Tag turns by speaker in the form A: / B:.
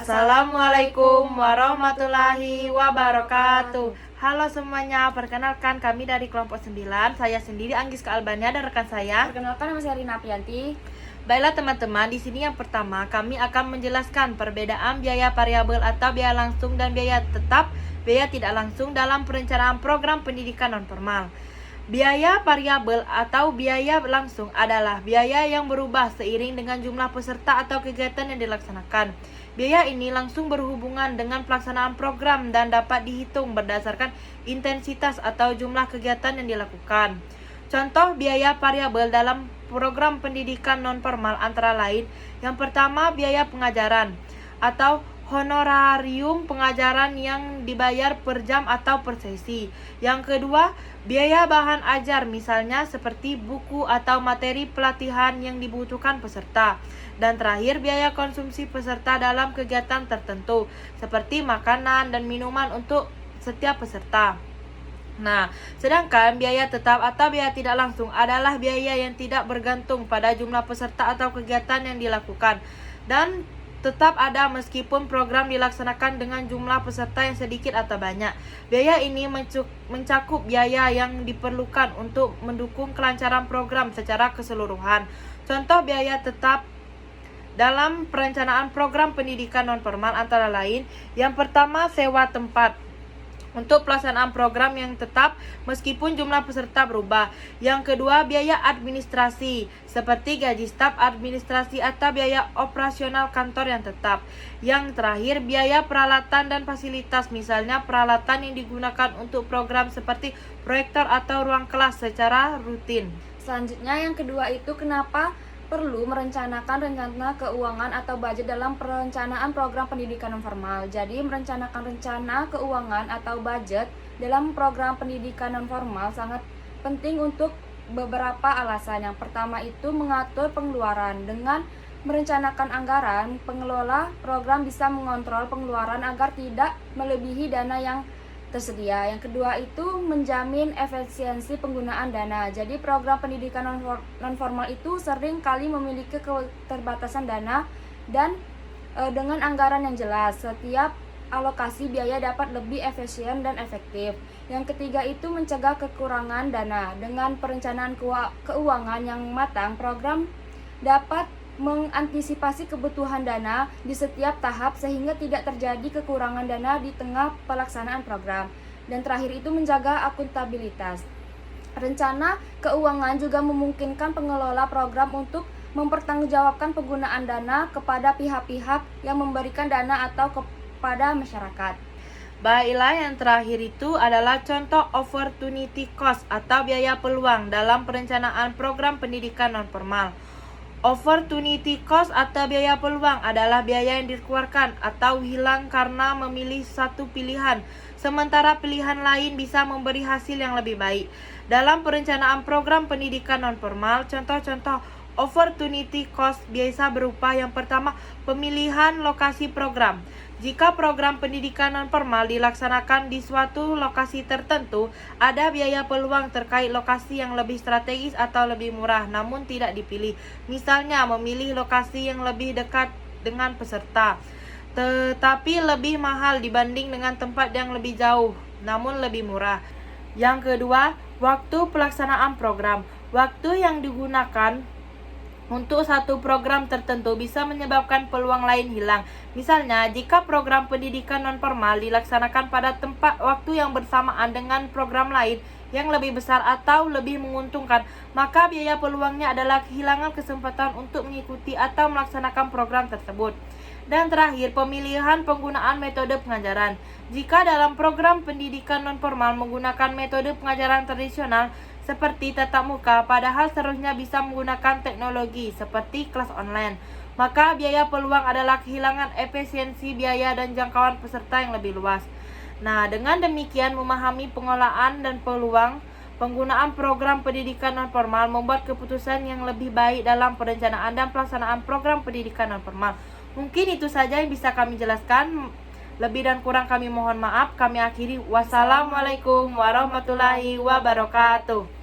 A: Assalamualaikum warahmatullahi wabarakatuh. Halo semuanya, perkenalkan kami dari kelompok 9. Saya sendiri Anggiska Albania dan rekan saya.
B: Perkenalkan, nama saya Rina Aprianti.
A: Baiklah teman-teman, di sini yang pertama kami akan menjelaskan perbedaan biaya variabel atau biaya langsung dan biaya tetap, biaya tidak langsung dalam perencanaan program pendidikan non-formal. Biaya variabel atau biaya langsung adalah biaya yang berubah seiring dengan jumlah peserta atau kegiatan yang dilaksanakan. Biaya ini langsung berhubungan dengan pelaksanaan program dan dapat dihitung berdasarkan intensitas atau jumlah kegiatan yang dilakukan. Contoh biaya variabel dalam program pendidikan non-formal antara lain: yang pertama, biaya pengajaran atau honorarium pengajaran yang dibayar per jam atau per sesi. Yang kedua, biaya bahan ajar, misalnya seperti buku atau materi pelatihan yang dibutuhkan peserta. Dan terakhir, biaya konsumsi peserta dalam kegiatan tertentu, seperti makanan dan minuman untuk setiap peserta. Nah, sedangkan biaya tetap atau biaya tidak langsung adalah biaya yang tidak bergantung pada jumlah peserta atau kegiatan yang dilakukan dan tetap ada meskipun program dilaksanakan dengan jumlah peserta yang sedikit atau banyak. Biaya ini mencakup biaya yang diperlukan untuk mendukung kelancaran program secara keseluruhan. Contoh biaya tetap dalam perencanaan program pendidikan non-formal antara lain: yang pertama, sewa tempat untuk pelaksanaan program yang tetap meskipun jumlah peserta berubah. Yang kedua, biaya administrasi seperti gaji staf administrasi atau biaya operasional kantor yang tetap. Yang terakhir, biaya peralatan dan fasilitas, misalnya peralatan yang digunakan untuk program seperti proyektor atau ruang kelas secara rutin.
B: Selanjutnya, yang kedua itu kenapa perlu merencanakan rencana keuangan atau budget dalam perencanaan program pendidikan non-formal. Jadi, merencanakan rencana keuangan atau budget dalam program pendidikan non-formal sangat penting untuk beberapa alasan. Yang pertama itu mengatur pengeluaran. Dengan merencanakan anggaran, pengelola program bisa mengontrol pengeluaran agar tidak melebihi dana yang tersedia. Yang kedua itu menjamin efisiensi penggunaan dana. Jadi program pendidikan non-formal itu sering kali memiliki keterbatasan dana dan dengan anggaran yang jelas, setiap alokasi biaya dapat lebih efisien dan efektif. Yang ketiga itu mencegah kekurangan dana. Dengan perencanaan keuangan yang matang, program dapat mengantisipasi kebutuhan dana di setiap tahap sehingga tidak terjadi kekurangan dana di tengah pelaksanaan program. Dan terakhir itu menjaga akuntabilitas. Rencana keuangan juga memungkinkan pengelola program untuk mempertanggungjawabkan penggunaan dana kepada pihak-pihak yang memberikan dana atau kepada masyarakat.
A: Baiklah, yang terakhir itu adalah contoh opportunity cost atau biaya peluang dalam perencanaan program pendidikan non-formal. Opportunity cost atau biaya peluang adalah biaya yang dikeluarkan atau hilang karena memilih satu pilihan, sementara pilihan lain bisa memberi hasil yang lebih baik. Dalam perencanaan program pendidikan non-formal, contoh-contoh opportunity cost biasa berupa: yang pertama, pemilihan lokasi program. Jika program pendidikan non-formal dilaksanakan di suatu lokasi tertentu, ada biaya peluang terkait lokasi yang lebih strategis atau lebih murah namun tidak dipilih. Misalnya, memilih lokasi yang lebih dekat dengan peserta, tetapi lebih mahal dibanding dengan tempat yang lebih jauh namun lebih murah. Yang kedua, waktu pelaksanaan program. Waktu yang digunakan untuk satu program tertentu bisa menyebabkan peluang lain hilang. Misalnya, jika program pendidikan non-formal dilaksanakan pada tempat waktu yang bersamaan dengan program lain yang lebih besar atau lebih menguntungkan, maka biaya peluangnya adalah kehilangan kesempatan untuk mengikuti atau melaksanakan program tersebut. Dan terakhir, pemilihan penggunaan metode pengajaran. Jika dalam program pendidikan non-formal menggunakan metode pengajaran tradisional seperti tatap muka, padahal seharusnya bisa menggunakan teknologi seperti kelas online, maka biaya peluang adalah kehilangan efisiensi biaya dan jangkauan peserta yang lebih luas. Nah, dengan demikian memahami pengolahan dan peluang penggunaan program pendidikan non-formal membuat keputusan yang lebih baik dalam perencanaan dan pelaksanaan program pendidikan non-formal. Mungkin itu saja yang bisa kami jelaskan. Lebih dan kurang kami mohon maaf. Kami akhiri. Wassalamualaikum warahmatullahi wabarakatuh.